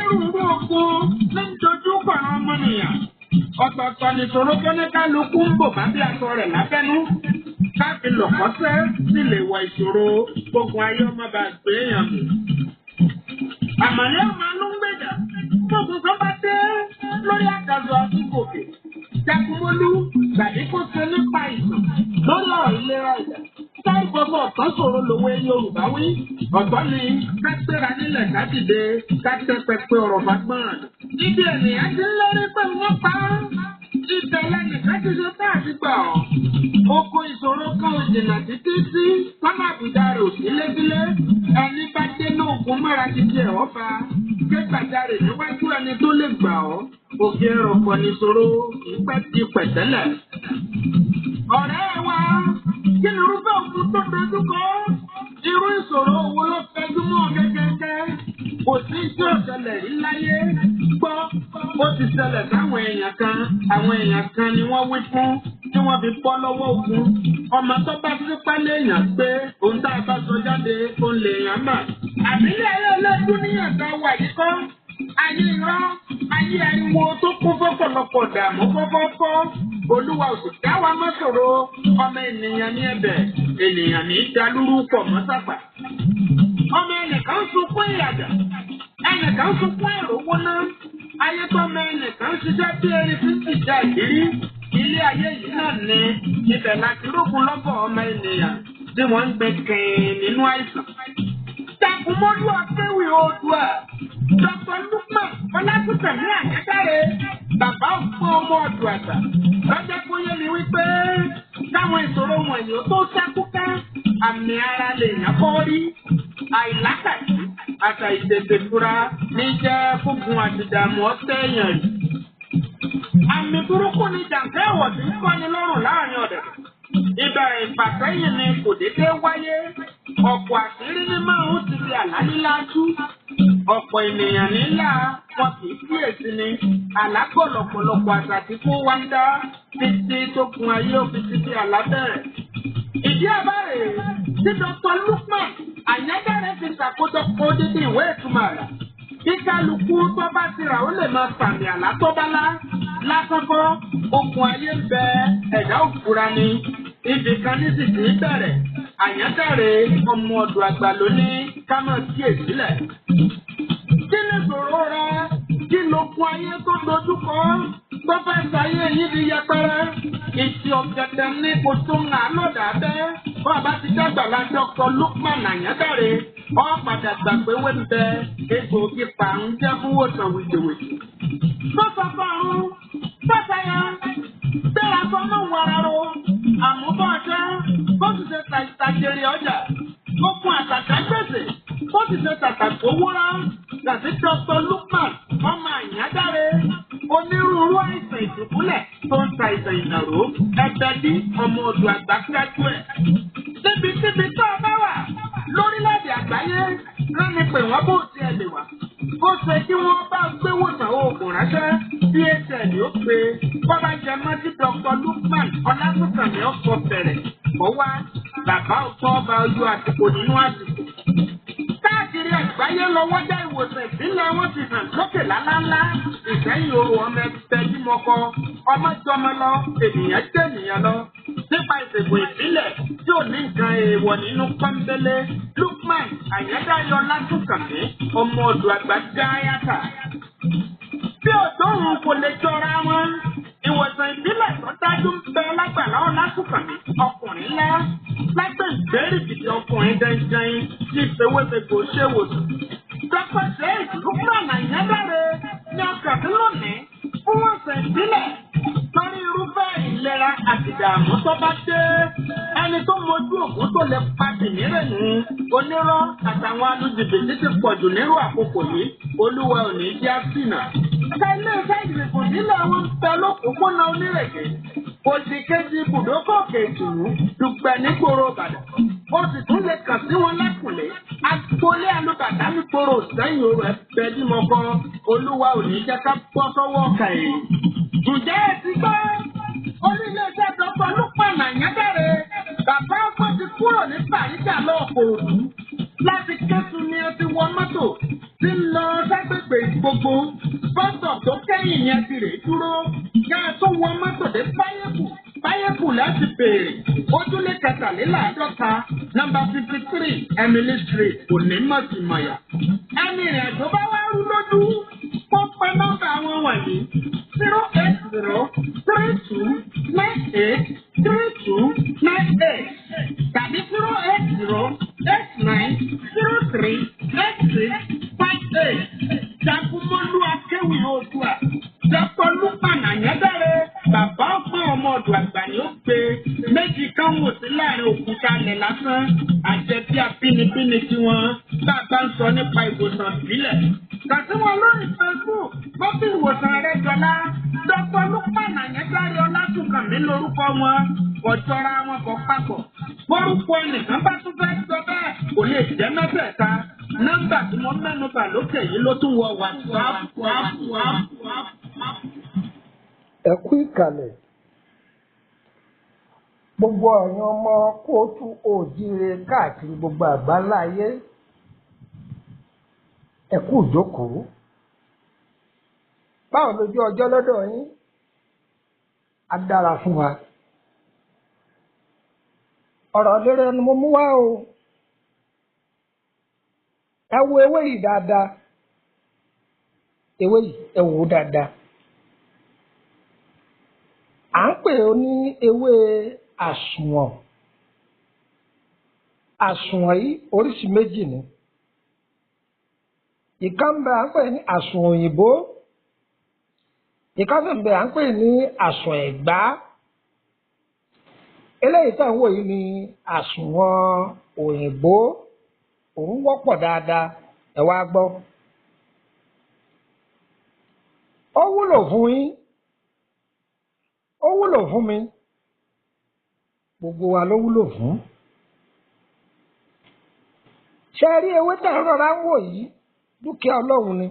onírúurú ogun ní dojú kọ̀ọ̀rọ̀ ọmọnìyàn. Ọ̀tọ̀ọ̀tọ̀ nìṣòro tó ní kálukú ń bò bá bí aṣọ rẹ̀ lábẹ́nú. Káàfin lọ̀kọ́sẹ́ sì lè wọ ìṣòro gbogbo ayé ọmọ bá gbé èèyàn mú. Àmọ̀lẹ́ ọmọ ló ń gbèjà. Gbogbo tó bá dé lórí àgàzọ àtúgòkè. Jagunmólú gbàdé kó ṣe nípa ìtàn lórí ọ̀rọ̀ ìlera ìjà. Táì gbogbo ọ̀tọ̀ ṣòro lòwe Yorùbá wí. Ọ̀tọ̀ ni ká gbéra nílẹ̀ ká dìde ká tẹ́ pẹpẹ ọ̀rọ̀ fagbọ́n. Ibi ènìyàn ti ń lérí pé wọ́n pa á. Ìtẹ̀lẹ́ nìkan ti ṣe tá àti gbà ọ́. Oko ìṣòro kan ò jìnnà títí sí sọ́nà àbùdá rẹ̀ ò sí lébílé. Ẹni bá dé ní òkun mọ́ra títí ẹ̀ ọ́ fa. Ké gbàjarè níwájú ẹni tó lè gbà ọ́. Òkè ẹ̀rọ pọ̀ níṣòro ìpẹ́ ti pẹ̀tẹ́lẹ̀. Ọ̀rẹ́ wa, kí ni irúfẹ́ òkun tó dojú kọ? Irú ìṣòro wo ló fẹjú mọ́ gẹ́gẹ́gẹ́? Kò sí tí ó ṣẹlẹ̀ rí láyé. Gbọ́, ó ti ṣẹlẹ̀ sáwọn èèyàn kan. Àwọn èèyàn kan ni wọ́n wí fún tí wọ́n fi bọ́ lọ́wọ́ ogun. Ọmọ tó bá fipá léèyàn pé òun tá a bá sọ jáde òun lèèyàn mà. Àbílẹ̀ ayé ọlọ́dún níyàn tó wà yìí kọ́. Ayé irọ́, ayé ariwo tó kún fọ́pọ̀lọpọ̀ dààmú fọ́fọ́fọ́. Olúwa ò sì dá wa mọ́ ṣòro. Ọmọ ènìyàn ní ẹ̀bẹ̀, ènìyàn ní dalúrú pọ̀ mọ́ sàpà. Ọmọ ẹnìkan sunkún ìyàjà, ẹnìkan sunkún ìrówó náà. Ayé tó ọmọ ẹnìkan ṣiṣẹ́ bí erin fi ń ṣìjà ìrírí. Ilé ayé yìí náà ní ibẹ̀ láti rógun lọ́bọ̀ ọmọ ènìyàn tí wọ́n ń gbé kẹ́ẹ̀ nínú àìsàn. Jagunmólú akéwì Oòduà, Dr. Lukman Ọlátúnkànmí Àyádáre, bàbá òfin ọmọ ọdún àgbà. Lọ́jọ́ kó yé mi wípé káwọn ìṣòro wọ̀nyí ó tó ṣàkúká, àmì ara lè yàn kọ́ rí. Àìlákàtí àtà ìtètè fura ní jẹ́ fúngun àtìdààmú ọ̀tẹ̀ èèyàn rí. Àmì burúkú ni jàǹkẹ́ ẹ̀wọ̀ tí ń kọ́ni lọ́rùn láàrin ọ̀dẹ̀. Ìbẹ̀rẹ̀ ìfàsẹ́yìn ni kò dédé wáyé. Ọ̀pọ̀ àṣírí ní máa ń ti di àlá lílá tú. Ọ̀pọ̀ ènìyàn nílà wọn kì í kíyèsí ni. Àlá pọ̀lọ̀pọ̀lọpọ̀ àṣà tí kò wá ń dá títí tó kun ayé òfin títí àlá bẹ̀rẹ̀. Ìdí àbárè tí Dr. Lukman Àyádáre fi ṣàkójọpọ̀ odidi ìwé ìtumọ̀ àlá. Kí kálukú tó bá ti rà ó lè máa sàmì àlá tó bá lá. Lásán kọ́, okùn ayé ń bẹ ẹ̀dá òfura ni. Ibì kan ní sì kì í bẹ̀rẹ̀. Àyádáre ọmọ ọ̀dọ̀ àgbà ló ní ká máa kíyèsílẹ̀. Kí ni ìṣòro rẹ? Kí lókun ayé tó dojú kọ? Tó fẹ́ ṣayé yìí di yẹpẹrẹ. Ìtì ọ̀gẹ̀dẹ̀ ní kò tó ń hàn lọ́dà bẹ́. Bàbá ti dàgbà la Dr. Lukman Àyádáre. Ó padà gbà pé wé ń bẹ egbòogi pàrún jẹ́ fún wòsàn wìdìwìdì. Tó sọ fún Arun, bàtà yẹn, bẹ́ẹ̀ sọ mọ́ wàrà ro, àmúbọ̀ ọ̀ṣẹ́, bó ti ṣe tàjèrè ọjà, ó kun àtàkà gbèsè, bó ti ṣe tàtàkì owó rán, gàtí Dr. Lukman ọmọ Àyádáre, onírúurú àìsàn ìdìbúlẹ̀ tó ń ta ìsàn ìnàró, ẹgbẹ́ bí ọmọ ọ̀dọ̀ àgbà kíájú ẹ̀. Síbikíbi tó o bá wà lórílẹ̀-èdè àgbáyé, rẹ́ni pé wọ́n bó tiẹ̀ lè wà. Ó ṣe kí wọ́n bá gbé wòsàn oògùn ránṣẹ́ bí HL ó pe bọ́bá jẹ mọ́ sí Dr. Lukman Ọlátúnkànmí ọkọ̀ bẹ̀rẹ̀ kọ́ wá bàbá ọ̀tọ́ ọba ojú àsìkò nínú àsìkò. Káàkiri àgbáyé lọ́wọ́ dá ìwòsàn ìbílẹ̀ wọn ti hàn lókè lálálá. Ìsẹ́yìn oru ọmọ ẹgbẹ́ bímọkọ, ọmọ jọmọ lọ, ènìyàn jẹ́ ènìyàn lọ. Nípa ìṣègùn ìbílẹ̀ tí ò ní nǹkan èèwọ̀ nínú pọ́ńbélé, Lukman Àyádáre Ọlátúnkànmí ọmọ ọ̀dọ̀ àgbà gáyàtà. Bí òdòrùn kò lè jọra wọn, ìwòsàn ìbílẹ̀ tó dájú ń bẹ lágbàlá Ọlátúnkànmí ọkùnrin ńlá. Lágbè ìgbérìkìtì ọkùnrin dẹ́ndẹ́n tí ìfowópamọ́ ṣe wòsàn. Dr. Sheikh Lukman Àyádáre ní ọkàn lónìí fún wòsàn ìbílẹ̀ lórí irúfẹ́ ìlera àti ìdààmú tó bá dé. Ẹni tó mojú ògún tó lè pa tìmírẹ̀nù onírọ́ àtàwọn alùjìbìtì ti pọ̀jù nírú àkókò yìí. Olúwa ò ní jẹ́ àsìnà. Ẹ̀ka ilé-iṣẹ́ ìgbìmọ̀ nílẹ̀ wọn ń bẹ lókòókòónà onírèké. Òsì kejì ibùdókọ̀ kejìlú dùgbẹ̀ nígboro Ìbàdàn. Ó sì tún lè kàn sí wọn lẹ́kùnlé. Agboolé alùbàdà nígboro sẹ́yìn orò ẹ̀fẹ́ dímọ̀kọ. Olúwa ò ní jẹ́ ká bọ́ sọ́wọ́ ọ̀kà èyí. Ǹjẹ́ ẹ ti gbọ́? Onílé-iṣẹ́ Dr. Lukman Àyádáre. Bàbá ọgbọ́n ti kúrò ní Bàrígà lọ́ọ̀kọ̀ òdù. Láti Kétu ni ẹ ti wọ mọ́tò tí ń lọ ságbègbè Gbogbo kẹtàléláàádọ́ta nọ́mbà 53 Emily Street Onímọ̀tìmọ̀yà. Ẹni ìrìn àjò bá wá rú lójú kó pe nọ́mbà àwọn wọ̀nyí 08032983298 tàbí 08089038658. Jagunmọ́lú akéwì Oòduà Dr. Lukman Anyadare bàbá ọgbọ́n ọmọ ọ̀dọ̀ àgbà ni ó pe méjì kan wò sí láàrin òkúta ilẹ̀ lásán àjẹbí abínibíni tiwọn bàbá ń sọ nípa ìwòsàn ìbílẹ̀. Kàtí wọn lórí Facebook bọ́bí ìwòsàn rẹ̀ jọlá Dr. Lukman Anyadare Ọlátúnkànmí lórúkọ wọn kò jọra wọn kò papọ̀. Orúkọ ẹnìkan bá tún fẹ́ sọ bẹ́ẹ̀ kò lè jẹ́ mẹ́tẹ̀ẹ̀ta. Nọ́mbà tí mo mẹ́nu bà lókè yìí ló tún wọ WhatsApp. Ẹ kú ìkàlẹ̀ gbogbo ọ̀yàn ọmọ kóòtù òjíire káàkiri gbogbo àgbáńlá ayé ẹ kú ìjókòó. Báwo lójú ọjọ́ lọ́dọ̀ yín? Á dára fún wa. Ọ̀rọ̀ lérè ni mo mú wá o. Ẹ wo ewé yìí dáadáa. Ewé yìí ẹ wò ó dáadáa. À ń pè ó ní ewé àsùnwọ̀n. Àsùnwọ̀n yìí oríṣi méjì ni. Ìkan bẹ à ń pè ní àsùnwọ̀n òyìnbó. Ìkan sì bẹ à ń pè ní àsùnwọ̀n ẹ̀gbá. Eléyìí tá à ń wò yìí ni àsùnwọ̀n òyìnbó. Òun wọ́pọ̀ dáadáa, ẹ wá gbọ́. Ó wúlò fún yín. Ó wúlò fún mi. Gbogbo wa ló wúlò fún. Ṣé ẹ rí ewé tá à ń rọra ń wò yìí? Dúkìá Ọlọ́run ni.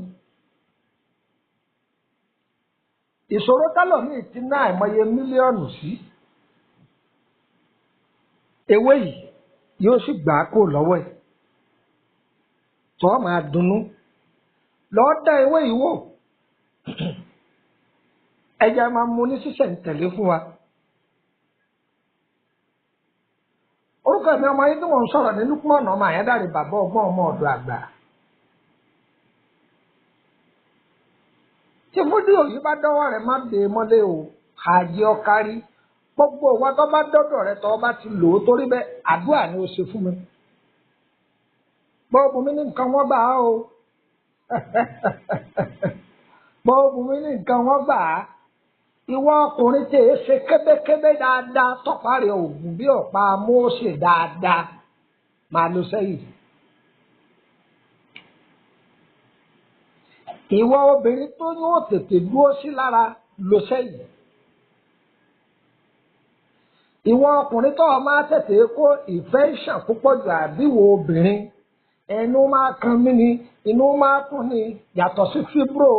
Ìṣòro tálọ̀míì ti ná àìmọye mílíọ̀nù sí. Ewé yìí yóò sì gbà á kó lọ́wọ́ ẹ̀. Tọ́ máa dunnú. Lọ́ọ́ dá ewé yìí wò. Ẹja máa mú ní sísẹ̀ǹtẹ̀lé fún wa. Orúkọ mi ọmọ yín tí wọ́n ń sọ̀rọ̀ ní Lukman ọmọ Anyadare bàbá ọgbọ́n ọmọ ọ̀dọ̀ àgbà. Tí fídíò yìí bá dọ́wọ́ rẹ̀ má dé mọ́lé o, àjẹ́ ọkárí. Gbogbo wa tó bá dọ́dọ̀ rẹ̀ tó bá ti lò ó torí bẹ́ẹ̀ àdúrà ni ó ṣe fún mi. Gbogbo mi ní nǹkan wọ́n gbà á o. Gbogbo mi ní nǹkan wọ́n gbà á. Ìwọ ọkùnrin tí èé ṣe kébékébé dáadáa tọ́parí òògùn bí ọ̀pá Mósè dáadáa máa lo sẹ́yìn. Ìwọ obìnrin tó ní ó tètè dúró sí lára lo sẹ́yìn. Ìwọ ọkùnrin tó máa tètè kó ìfẹ́ ìṣàn púpọ̀ jù àbíwò obìnrin ẹnu máa kan mí ni inú máa kún ni yàtọ̀ sí fibro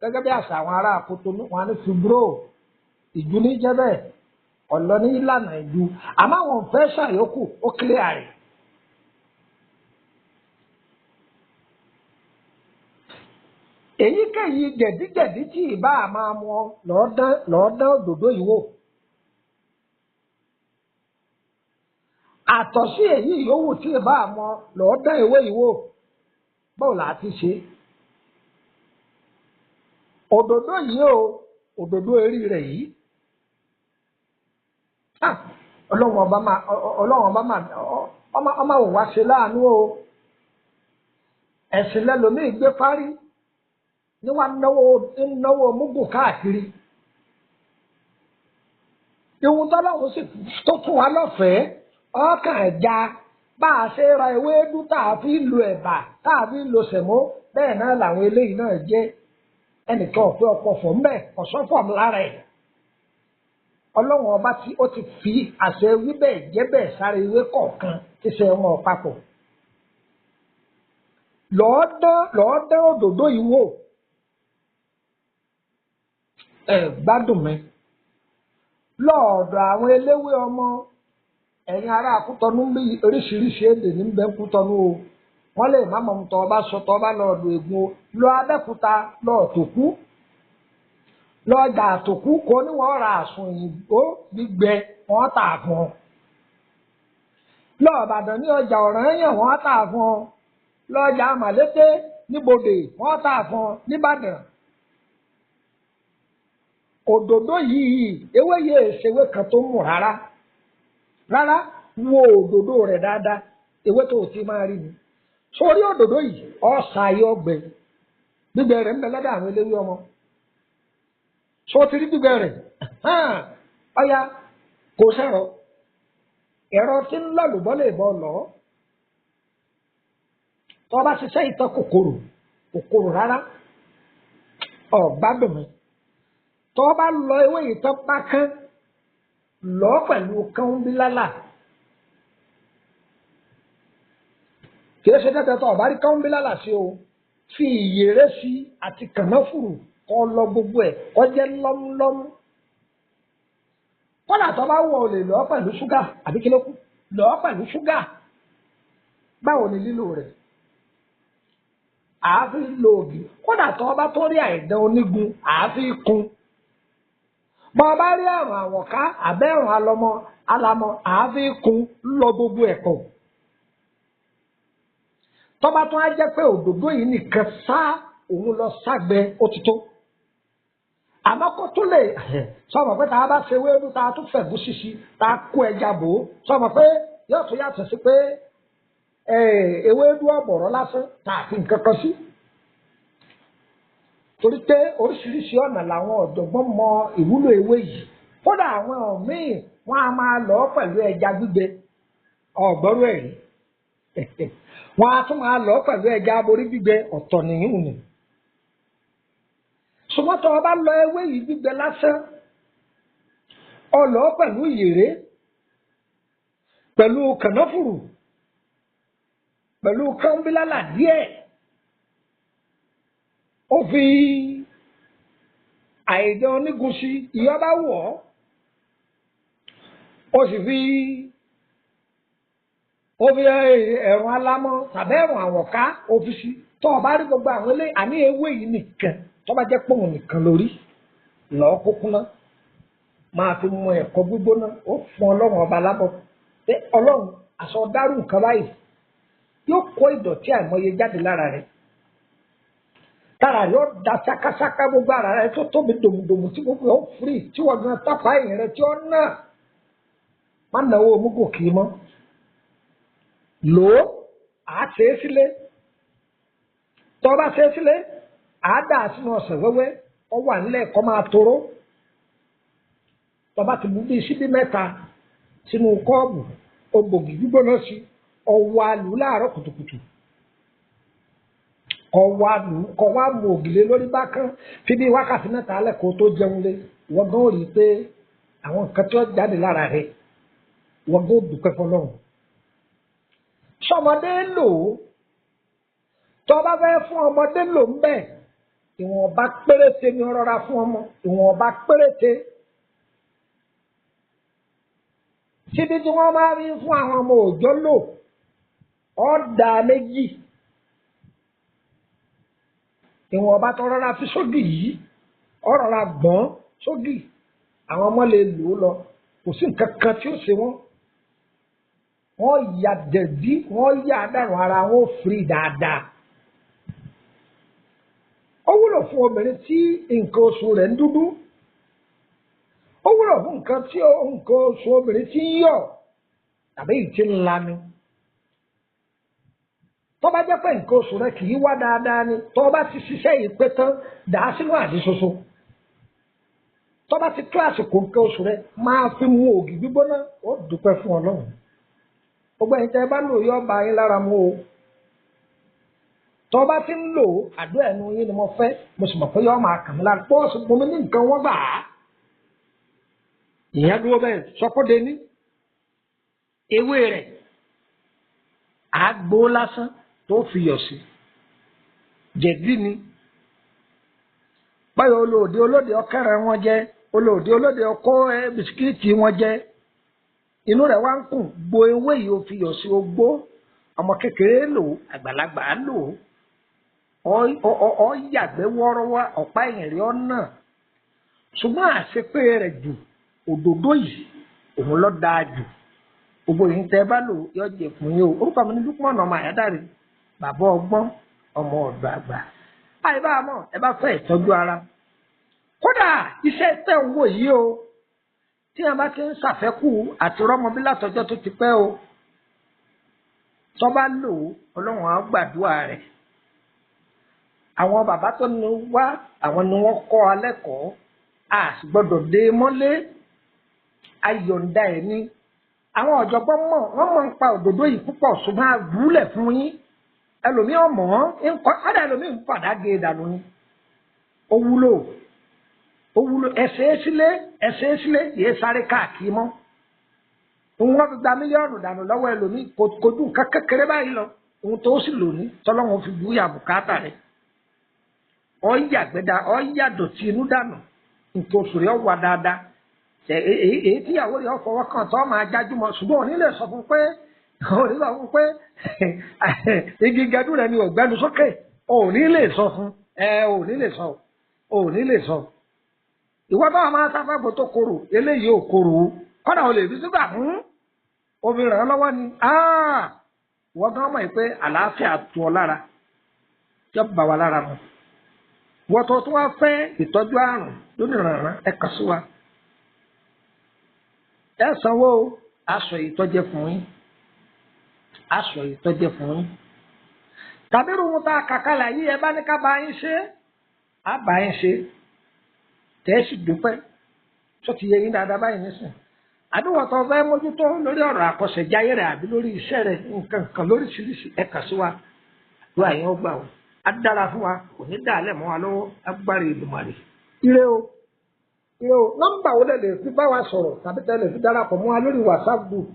gẹ́gẹ́ bí àṣà àwọn ará Kotonu wọn ní fibro ìjú ní jẹ́ bẹ́ẹ̀ ọ̀lọ́ ní ìlànà ìjú àmọ́ àwọn òfẹ́ ṣàyókù ó clear rẹ̀. Èyíkéyìí jẹ̀díjẹ̀dí tí ìbá máa mú ọ lọ́ọ́ dán òdòdó yìí wò. Àtọ̀sí èyí yòówù tí ìbá mọ lọ́ọ́ dán ewé yìí wò. Báwo la ti ṣe? Òdòdó yìí o, òdòdó erí rẹ̀ yìí. Ọlọ́run ọba máa wò wá ṣe láàánú o. Ẹ̀sìn lẹ́lòmíì gbé parí ní wàá náwó múgùn káàkiri. Ìwọ̀n tọ́lọ́run sì tó fún wa lọ́fẹ̀ẹ́. Ọkàn ẹja bá a ṣe ra ewédú tá a fi lo ẹ̀bà tá a fi lo sẹ̀mó bẹ́ẹ̀ náà làwọn eléyìí náà jẹ́ ẹnìkan ọ̀pẹ ọ̀pọ̀ fọ̀ ń bẹ̀ ọ̀sọ́fọ̀ lára ẹ̀. Ọlọ́run ọba tí ó ti fi àṣẹ wíbẹ̀ jẹ́ bẹ́ẹ̀ sáré ewé kọ̀ọ̀kan tí ṣe wọn papọ̀. Lọ́ọ́ dán òdòdó yìí wò. Ẹ gbádùn mi. Lọ́ọ̀dọ̀ àwọn eléwé ọmọ. Ẹ̀yin ará Kútọ́nù bí oríṣiríṣi èdè ní bẹ́ẹ̀ Kútọ́nù o. Wọ́n lè má mọ̀ tọ́ ọba sọ tọ́ ọba lọ́ọ̀dọ̀ Ègún o. Lọ Abẹ́òkúta lọ́ọ̀tòkú. Lọ́ọ̀dà àtòkú. òkú kò ní wọ́n ra àsùn òyìnbó gbígbẹ wọ́n tà fún ọ. Lọ Ìbàdàn lọ́ọ̀dà àsùn òyìnbó gbígbẹ wọ́n tà fún ọ. Lọ Ìjẹ̀bú Òde lọ́ọ̀dà àsùn òyìnbó gbígbẹ wọ́n tà fún ọ. lọ Ìbàdàn ní ọjà Ọ̀rànyàn wọ́n tà fún ọ, lọ́jà Màlété níbodè wọ́n tà fún ọ nìbàdàn. Òdòdó yìí ewé yìí ṣèwé kan tó mú rárá wo òdòdó rẹ̀ dáadáa, ewé tó ti máa rí ni. Sórí òdòdó yìí ọ̀sà ayé ọgbẹ gbígbẹ rẹ̀ ń bẹ lọ́dọ̀ àwọn eléwé ọmọ. Sọ ti rí gbígbẹ rẹ̀ ọ̀ya kò sẹ̀rọ ẹ̀rọ tí ń lọ́lùbọ́ lè bọ́ lọ. Tọ́ bá ṣiṣẹ́ ìtàn kòkòrò rárá ọ̀gbádùn mi. Tọ́ bá lọ ewé ìtàn pákán lọ pẹ̀lú kánbílálà. Kìí ṣe tẹ́tẹ́ tọ́ ọ̀bá rí kánbílálà sí o, fi ìyèrè sí àti kànáfùrù kọ́ lọ gbogbo ẹ̀ kọ́ jẹ́ lọ́múlọ́mú. Kọ́dà tó bá wọ̀ ọ́ lè lọ pẹ̀lú ṣúgà àbí kí ló kù lọ pẹ̀lú ṣúgà. Báwo ni lílò rẹ̀? Àáfi lo ògì. Kọ́dà tó bá tó rí àìdán onígun àáfi kun. Bọ́ bá rí àrùn àwọ̀ká àbẹ́rùn alamọ àáfi kun lọ gbogbo ẹ̀ pọ̀. Tó bá tún á jẹ́ pé òdòdó yìí nìkan sá òun lọ ságbẹ òtítọ́. Àmọ́ kó tún lè sọmọ pé tá a bá ṣe wéédú tá a tún fẹ̀gún ṣíṣí tá a kó ẹja bò ó sọmọ pé yóò tún yàtọ̀ sí pé ewédú ọ̀bọ̀rọ̀ lásán tá a fi nǹkan kan sí. Torí pé oríṣiríṣi ọ̀nà làwọn ọ̀jọ̀gbọ́n mọ ìwúlò ewé yìí. Kódà àwọn míì wọ́n á máa lọ pẹ̀lú ẹja gbígbẹ ọ̀gbọ́rú ẹ̀rí. Wọ́n á tún máa lọ pẹ̀lú ẹja aborí gbígbẹ ọ̀tọ̀ nìyún ni. Ṣùgbọ́n tó o bá lọ ewé yìí gbígbẹ lásán o lọ pẹ̀lú ìyèrè pẹ̀lú kànáfùrù pẹ̀lú kánbílálà díẹ̀ ó fi àìdán onígun sí ìyọ́ bá wọ̀ ọ́ ó sì fi ẹ̀rùn alámọ̀ tàbí ẹ̀rùn àwọ̀ká ó fi sí. Tó o bá rí gbogbo àwọn ilé àní ewé yìí nìkan tó bá jẹ́ pòun nìkan lórí lọ́ọ́ kúkú náà máa fi mọ ẹ̀kọ́ gbígbóná ó fún Ọlọ́run ọba lábọ̀ pé Ọlọ́run àṣọ dárú nǹkan báyìí yóò kó ìdọ̀tí àìmọye jáde lára rẹ̀ tára rẹ̀ ó da ṣákáṣáká gbogbo ara rẹ̀ tó tóbi dòmùdòmù tí gbogbo ó firi tí wọ́n gan tápá ẹ̀yìn rẹ̀ tí ó nà má náwó omúgò kì í mọ́ lò ó àá ṣe é sílé tó bá ṣe é sílé àádá sínú ọ̀sẹ̀ wẹ́wẹ́ ọ wà nílẹ̀ kọ́ máa toró. Bàbá ti mú bíi síbí mẹ́ta sínú kọ́ọ̀bù ògbògì gbígbóná sí ọwọ́ àlù láàárọ̀ kùtùkùtù. Ọwọ́ àlù kọ́ wá mú ògìlé lórí bákan fi bí wákàtí mẹ́ta alẹ́ kó tó jẹun lé. Wọ́n gan rí i pé àwọn nǹkan tí wọ́n jáde lára rẹ̀ wọ́n gan dúpẹ́ fọlọ́run. Sọmọdé lò ó tọ́ bá fẹ́ fún ọmọdé lò ń bẹ̀. Ìwọ̀nba péréte ni ọ̀rọ̀ra fún ọmọ ìwọ̀nba péréte. Síbi tí wọ́n máa rí fún àwọn ọmọ òòjọ́ lò ọ̀dà méjì. Ìwọ̀nba tó rọra fi sódì yìí ọ̀rọ̀ra gbọ́n sódì àwọn ọmọ lè lò ó lọ kò sí nǹkan kan tí ó ṣe wọ́n. Wọ́n ya dẹ̀bí wọ́n yà dànù ara wọn ó firi dáadáa. Ó wúlò fún obìnrin tí nǹkan oṣù rẹ̀ ń dúdú. Ó wúlò fún nǹkan oṣù obìnrin tí ń yọ̀ tàbí ìtì ńlá ni. Tó bá jẹ́ pé nǹkan oṣù rẹ̀ kì í wá dáadáa ni tó bá ti ṣiṣẹ́ yìí pé tán dà á sínú àdí ṣoṣo. Tó bá ti tó àsìkò nǹkan oṣù rẹ̀ máa fi mu ògì gbígbóná ó dúpẹ́ fún Ọlọ́run. Gbogbo ẹ̀yin tẹ́ ẹ bá lò yọ bá yín lára mu o. Tó bá ti ń lò àdó ẹnu yín ni mo fẹ́ mo sì mọ̀ pé yọ máa kàn mí lára pọ́ọ̀sì mo ní nǹkan wọ́n gbà á. Ìyẹn dúró bẹ́ẹ̀ sọ́kóde ní ewé rẹ̀ àgbo lásán tó fi yọ̀ sí jẹ̀dí ni. Báyọ̀ olóde ọkẹ́rẹ́ wọn jẹ́ olóde ọkọ́ bisikíìtì wọn jẹ́ inú rẹ̀ wá ń kùn gbo ewé yìí ó fi yọ̀ sí ogbó ọmọ kékeré lò àgbàlagbà lò ọ yàgbẹ́ wọ́ọ́rọ́wọ́ ọ̀pá ẹ̀yìn rí ọ̀nà ṣùgbọ́n àṣepé rẹ̀ jù òdòdó yìí òun ló dáa jù gbogbo yìí tẹ́ bá lò yọ jẹ fún yín o orúkọ mi ní Lukman ọmọ Àyádáre bàbá ọgbọ́n ọmọ ọ̀dọ̀ àgbà àìbá mọ̀ ẹ bá fẹ́ ìtọ́jú ara kódà iṣẹ́ tẹ̀ ń wò yìí o tí a bá ti ń ṣàfẹ́kù àti rọ́mọbí látọjọ́ tó ti pẹ́ o tó bá lò ó Ọlọ́run á gbàdúrà rẹ̀ àwọn bàbá tó ní wá àwọn ni wọ́n kọ́ alẹ́ kọ́ a sì gbọ́dọ̀ dé mọ́lé ayọ̀ǹda ẹ̀ ní àwọn ọ̀jọ̀gbọ́n wọ́n mọ̀ ń pa òdòdó yìí púpọ̀ ṣùgbọ́n àgúlẹ̀ fún yín ẹlòmíì ọmọ ọ̀dà ẹlòmíì ń padà gé e dànù ni ó wúlò ẹsẹ̀ sílé yéé sáré káàkiri mọ́ òun wọ́n fi gba mílíọ̀nù dànù lọ́wọ́ ẹlòmíì kojú nǹkan kékeré báyìí lọ òun tó sì lò ní tọ́lọ́wọ́n fi bú yà bùkátà rẹ̀ ọ̀yàgbẹ́dà ọ̀yàdọ̀tí inú dànù nǹkan oṣù rẹ̀ wà dáadáa èyí tíyàwó rẹ̀ ọ̀fọwọ́ kan tó máa jájú mọ́ ṣùgbọ́n òní lè sọ fún pé igi gẹdú rẹ̀ ni ọ̀gbẹ́nu sókè òní lè sọ fún òní lè sọ ìwọ bá máa sáfàgbọ́ tó korò eléyìí ò korò kọ́dà ò lè fi sígbà fún omi ràn án lọ́wọ́ ni ìwọ gan mọ̀ pé àlàáfíà tu ọ lára tí ó bá wa lára mu wọ́n tó wá fẹ́ ìtọ́jú àrùn lónìí rànran ẹ kàn sí wa ẹ sanwó aṣọ ìtọ́jẹ fún yín tàbí irun tá a kàkálà yìí ẹ bá ní ká bá yín ṣe á bá yín ṣe tẹ́ ẹ sì dúpẹ́ tó ti yẹ yín dáadáa báyìí nísìn àdúgbò tó fẹ́ mójútó lórí ọ̀rọ̀ àkọsẹ̀jáyé rẹ̀ àbí lórí iṣẹ́ rẹ̀ nǹkan kan lóríṣiríṣi ẹ kàn sí wa ló àyẹ̀wò gbà wọ́n á dára fún wa kò ní dàálẹ̀ mọ́ wa lọ́wọ́ agbára Èdùmàrè ire o nọ́mbà wo lè fi bá wa sọ̀rọ̀ tàbí tẹ́lẹ̀ fi darapọ̀ mọ́ wa lórí WhatsApp group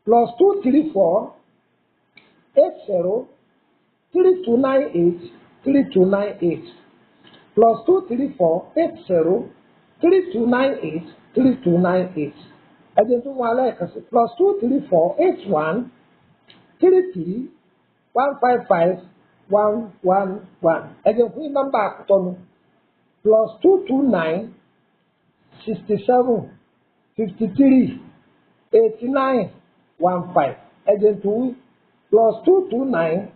+234 80 3298 3298 +234 80 3298 3298 ẹ̀jẹ̀ tó wà lẹ́ẹ̀kan sí +234 81 33 155 111 ẹ̀jẹ̀ fún nọ́mbà àkútọ́nu +229 67 53 89 15 ẹ̀jẹ̀ tó +229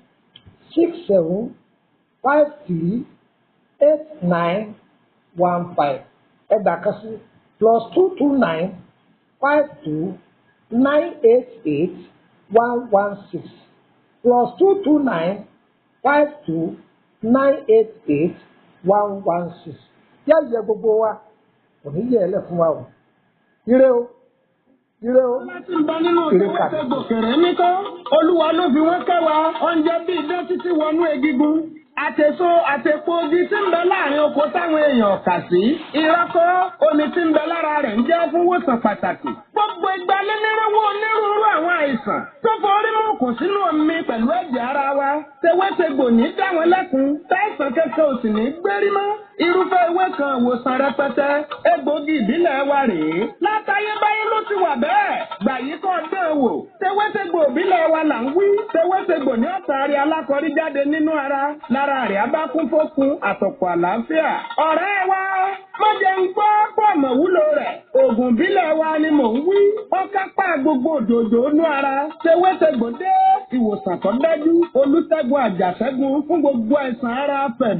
67 53 89 15 ẹ̀dà kan sí +229 52 988 116 +229 52 988 116 yá yẹ gbogbo wa kò ní yẹ ẹlẹ fún wa o ire o. láti ń bọ nínú ìwé gbòkèrè nítọ́ Olúwa ló fi wọ́n kẹwàá oúnjẹ bíi idán títí wọnú egungun àtèso àtèpo ogi tí ń bẹ láàrin oko táwọn èèyàn kà sí ìrọ́kọ́ omi tí ń bẹ lára rẹ̀ ń jẹ́ fún wòsàn pàtàkì gbogbo ìgbà lẹ́nìrẹ́wọ́ onírúurú àwọn àìsàn tó forí mú kò sínú omi pẹ̀lú ẹ̀jẹ̀ ara wa tewétegbò ní dáwọn lẹ́kùn táìsàn kẹ́kẹ́ ò sì ní gbérí mọ́ irúfẹ́ ewé kan ìwòsàn rẹpẹtẹ egbògi ìbílẹ̀ wa rèé látayébáyé ló ti wà bẹ́ẹ̀ gbà yí kọ́ dán wò tewétegbò ìbílẹ̀ wa là ń wí tewétegbò ní ọ̀tàrí alákọ̀rí jáde nínú ara lára rẹ̀ abákún fókun àtọ̀pọ̀ àlàáfíà ọ̀rẹ́ wa mọ̀jẹ̀ ń gbọ́ pọ̀ mọ̀ wúlò rẹ̀ oògùn ìbílẹ̀ wa ni mò ń wí wọ́n kápá gbogbo òdòdó inú ara tewétegbò dé ìwòsàn tó dájú olùṣègùn àjàṣẹ́gun fún gbogbo àìsàn ara fẹ̀